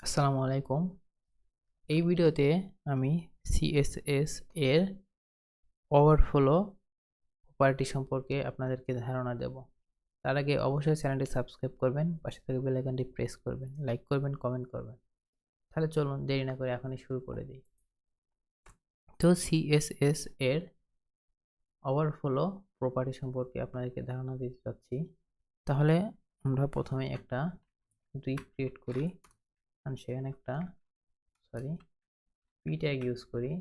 আসসালামু আলাইকুম। এই ভিডিওতে আমি CSS এর ওভারফ্লো প্রপার্টি সম্পর্কে আপনাদেরকে ধারণা দেব। তার আগে অবশ্যই চ্যানেলটি সাবস্ক্রাইব করবেন, পাশে থাকা বেল আইকনটি প্রেস করবেন, লাইক করবেন, কমেন্ট করবেন। তাহলে চলুন দেরি না করে এখনই শুরু করে দিই। তো CSS এর ওভারফ্লো প্রপার্টি সম্পর্কে আপনাদেরকে ধারণা দিতে চাচ্ছি। তাহলে আমরা প্রথমে একটা ডিভ ক্রিয়েট করি, আর সেখানে একটা p ট্যাগ ইউজ করি।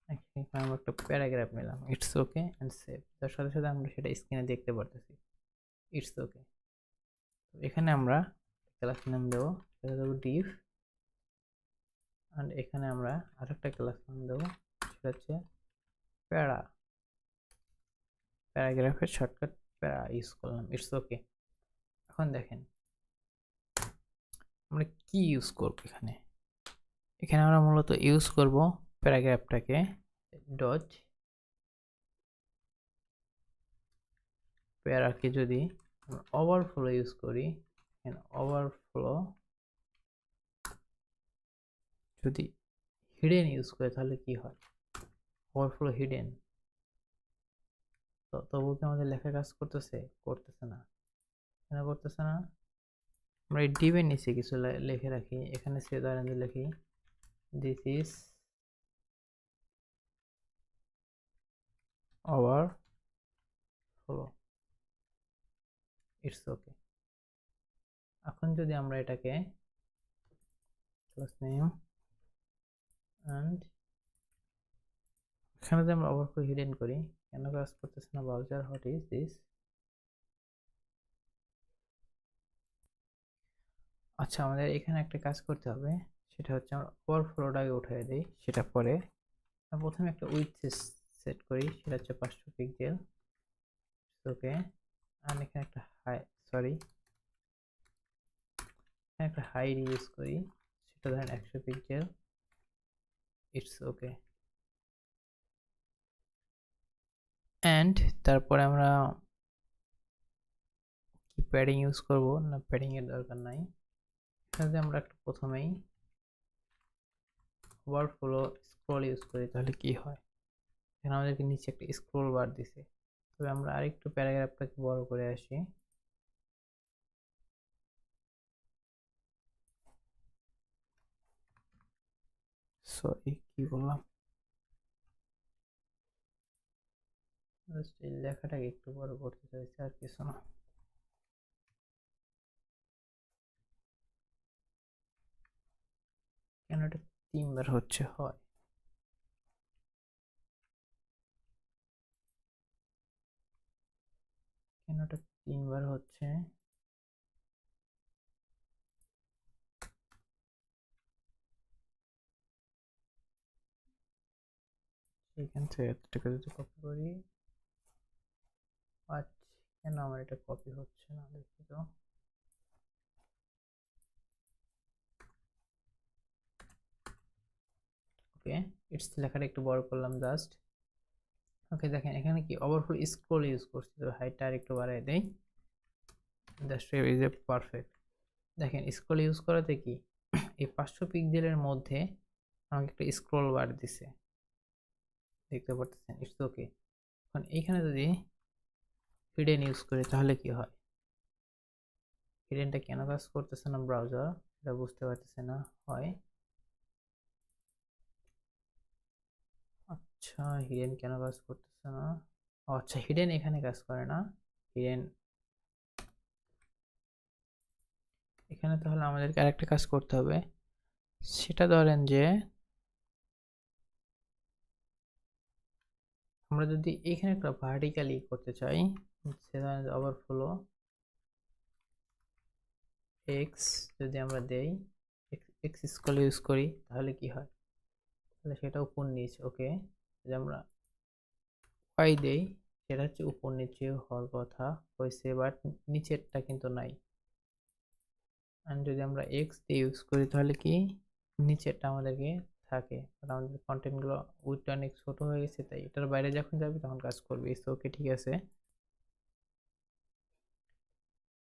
এখানে আমরা একটা প্যারাগ্রাফ নিলাম, ইটস ওকে এন্ড সেভ। তার সাথে সাথে আমরা সেটা স্ক্রিনে দেখতে পারতেছি, ইটস ওকে। এখানে আমরা ক্লাস নাম দেবো, সেটা দেবো ডিভ, এন্ড এখানে আমরা আরেকটা ক্লাস নাম দেবো, সেটা হচ্ছে প্যারাগ্রাফের শর্টকাট প্যারা ইউজ করলাম, ইটস ওকে। এখন দেখেন আমরা কি ইউজ করব। এখানে আমরা মূলত ইউজ করব প্যারাগ্রাফটাকে ডট প্যারাকে যদি ওভারফ্লো ইউজ করি, ওভারফ্লো যদি হিডেন ইউজ করে তাহলে কি হয়, ওভারফ্লো হিডেন। তো তবুও কি আমাদের লেখা কাজ করতেছে? করতেছে না। কেন করতেছে না? আমরা এই ডিভের নিচে কিছু লিখে রাখি। এখানে সে ধরেন লিখি this is overflow, it's okay. এখন যদি আমরা এটাকে ক্লাস নেম এন্ড এখানে যদি আমরা ওভারফ্লো হিডেন করি, কেন কাজ করতেছে না? Browser what is this? আচ্ছা, আমাদের এখানে একটা কাজ করতে হবে, সেটা হচ্ছে আমরা ওভারফ্লোটাকে উঠিয়ে দিই। সেটা পরে প্রথমে একটা উইডথ সেট করি, সেটা হচ্ছে 500 পিক্সেল, ওকে। আর এখানে একটা একটা হাইট ইউজ করি, সেটা ধরেন 100 পিক্সেল, ইটস ওকে। এন্ড তারপরে আমরা কি প্যাডিং ইউজ করব না? প্যাডিং এর দরকার নাই। এখানে আমরা একটা প্রথমেই ওভারফ্লো স্ক্রল ইউজ করি, তাহলে কি হয়? এখানে আমাদেরকে নিচে একটা স্ক্রল বার দিছে। তবে আমরা আরেকটু প্যারাগ্রাফটাকে বড় করে আসি। সরি, কি বললাম? জাস্ট এই লেখাটাকে একটু বড় করতে চাইছি, আর কিছু না। কেন এটা 3 বার হচ্ছে? হয় কেন এটা 3 বার হচ্ছে? এখান থেকে এতটুকু যদি কপি করি, আচ্ছা কেন আমার এটা কপি হচ্ছে না? দেখি তো। ওকে, ইটস লেখাটা একটু বড় করলাম জাস্ট। ওকে, দেখেন এখানে কি ওভারফ্লো স্ক্রল ইউজ করছি, তো হাইটটা আর একটু বাড়াই দেই। Just is a perfect. দেখেন স্ক্রল ইউজ করাতে কি এই 500 পিক্সেলের মধ্যে আমাকে একটা স্ক্রল বার দিছে, দেখতে পাচ্ছেন? It's okay. এখন এইখানে যদি হিডেন ইউজ করি তাহলে কি হয়? হিডেনটা কেন কাজ করতেছে না ব্রাউজার, এটা বুঝতে পারতেছে না। হয় আচ্ছা, হিডেন কেন কাজ করতেছে না? আচ্ছা, হিডেন এখানে কাজ করে না। হিডেন এখানে, তাহলে আমাদেরকে আরেকটা কাজ করতে হবে। সেটা ধরেন যে আমরা যদি এখানে একটা ভার্টিক্যালি করতে চাই, সেটা ওভারফ্লো এক্স যদি আমরা দেই, এক্স স্কোয়ার ইউজ করি, তাহলে কি হয়? তাহলে সেটা উপর নিচ। ওকে, যদি আমরা ওয়াই দেই, সেটা হচ্ছে উপর নিচে হওয়ার কথা হয়েছে, বাট নিচেরটা কিন্তু নাই। আর যদি আমরা এক্স দিয়ে ইউজ করি তাহলে কি নিচেরটা আমাদেরকে থাকে, কারণ আমাদের কন্টেন্টগুলো উইডটা অনেক ছোট হয়ে গেছে, তাই এটার বাইরে যখন যাবে তখন কাজ করবে। ওকে, ঠিক আছে।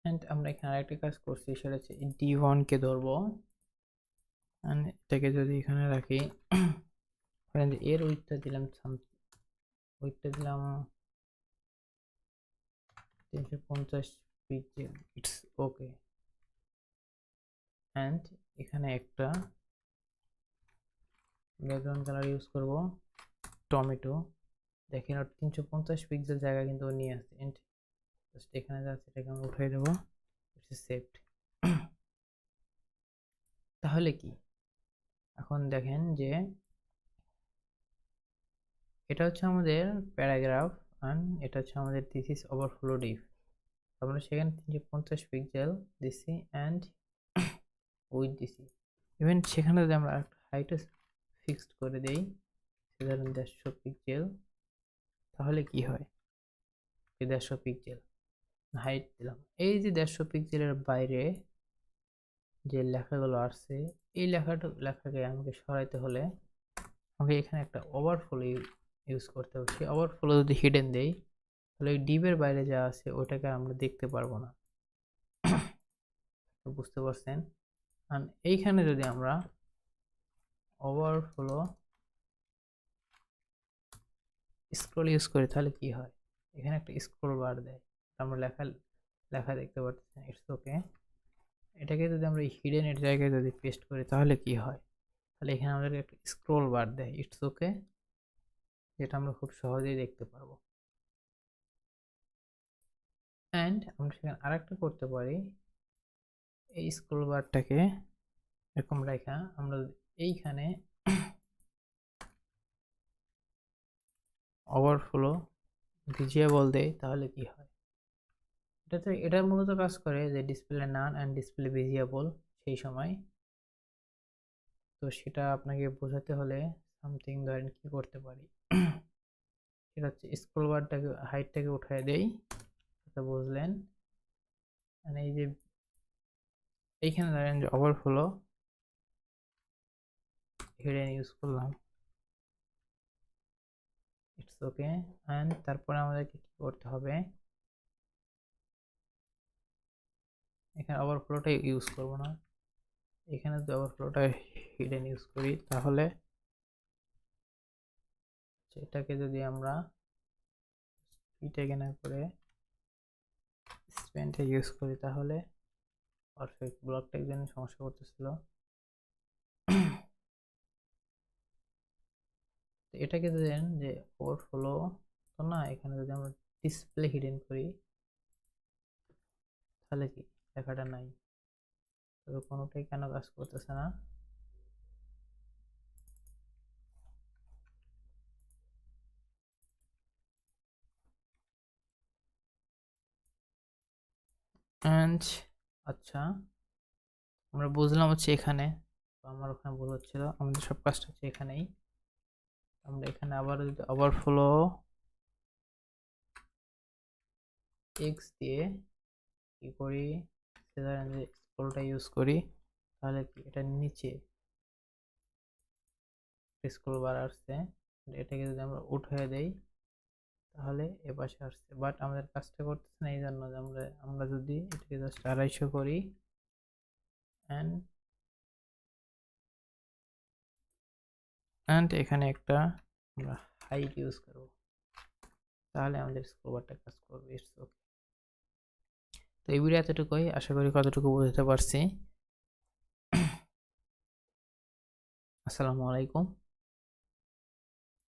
এন্ড আমরা এখানে আরেকটা কাজ করছি, সেটা হচ্ছে d1 কে ধরবো, এন্ড এটাকে যদি এখানে রাখি, ধরেন যে এর উইডথটা দিলাম উইডথটা দিলাম 350 পিক্সেল, ইটস ওকে। এন্ড এখানে একটা ব্যাকগ্রাউন্ড কালার ইউজ করব টমেটো। দেখেন 350 পিক্সেল জায়গা কিন্তু নিয়ে আসছে। এন্ড জাস্ট এখানে যাচ্ছে, এটাকে আমরা উঠিয়ে দেবো, ইটস সেভড। তাহলে কি এখন দেখেন যে এটা হচ্ছে আমাদের প্যারাগ্রাফ, অ্যান্ড এটা হচ্ছে আমাদের থিসিস ওভারফ্লো ডিভ। আমরা সেখানে 350 পিক্সেল দিচ্ছি অ্যান্ড উইথ দিছি। ইভেন সেখানে যদি আমরা একটা হাইট ফিক্সড করে দেই, ধরেন 150 পিক্সেল, তাহলে কি হয়, 150 পিক্সেল হাইট দিলাম। এই যে 150 পিক্সেলের বাইরে যে লেখাগুলো আসছে, এই লেখাকে আমাকে সরাইতে হলে আমাকে এখানে একটা ওভারফ্লো ইউজ করতে হবে। সেই ওভারফ্লো যদি হিডেন দেই, তাহলে এই ডিভের বাইরে যা আছে ওটাকে আমরা দেখতে পারবো না। বুঝতে পারছেন? আর এইখানে যদি আমরা ওভারফ্লো স্ক্রল ইউজ করি, তাহলে কি হয়, এখানে একটা স্ক্রল বার দেয়, আমরা লেখা দেখতে পাচ্ছি, ইটস ওকে। এটাকে যদি আমরা হিডেন এর জায়গায় যদি পেস্ট করি, তাহলে কি হয়, তাহলে এখানে আমাদের একটা স্ক্রল বার দেয়, ইটস ওকে, যেটা আমরা খুব সহজেই দেখতে পারবো। অ্যান্ড আমরা সেখানে আরেকটা করতে পারি, এই স্ক্রল বারটাকে এরকম রেখা আমরা এইখানে ওভারফ্লো ভিজিয়েবল দেই, তাহলে কি হয়, এটা মূলত কাজ করে যে ডিসপ্লে নান অ্যান্ড ডিসপ্লে ভিজিয়েবল সেই সময়। তো সেটা আপনাকে বোঝাতে হলে সামথিং ধরেন কি করতে পারি, সেটা হচ্ছে স্ক্রল বারটাকে হাইটটাকে উঠায় দেই, এটা বুঝলেন। মানে এই যে এইখানে ধরেন যে ওভারফ্লো হিডেন ইউজ করলাম, ইটস ওকে। অ্যান্ড তারপরে আমাদেরকে কি করতে হবে, এখানে ওভারফ্লোটা ইউজ করব না, এখানে যদি ওভারফ্লোটা হিডেন ইউজ করি, তাহলে সেটাকে যদি আমরা এটাকে না করে স্পেনটা ইউজ করি, তাহলে পারফেক্ট। ব্লকটা একদিন সমস্যা করতেছিল, এটাকে যদি দেন যে ওভারফ্লো, তো না, এখানে যদি আমরা ডিসপ্লে হিডেন করি, তাহলে কি লেখাটা নাই, তবে কোনোটাই কেন কাজ করতেছে না। অ্যান্ড আচ্ছা, আমরা বুঝলাম হচ্ছে এখানে, আমার ওখানে ভুল হচ্ছিল, আমাদের সব কাজটা হচ্ছে এখানেই। আমরা এখানে আবার যদি ওভারফ্লো এক্স দিয়ে কি করি, স্ক্রলটা ইউজ করি, তাহলে কি এটা নিচে স্ক্রল বার আসছে, এটাকে যদি আমরা উঠিয়ে দেই, তাহলে এ পাশে আসছে। বাট আমাদের কাজটা করতেছে না, এই জন্য যে আমরা যদি এটাকে জাস্ট 250 করি অ্যান্ড এখানে একটা আমরা হাইট ইউজ করব, তাহলে আমাদের স্ক্রল বারটা কাজ করবে, ইটস ওকে। তো এই ভিডিও এতটুকুই, আশা করি কতটুকু বুঝতে পারছি। আসসালামু আলাইকুম।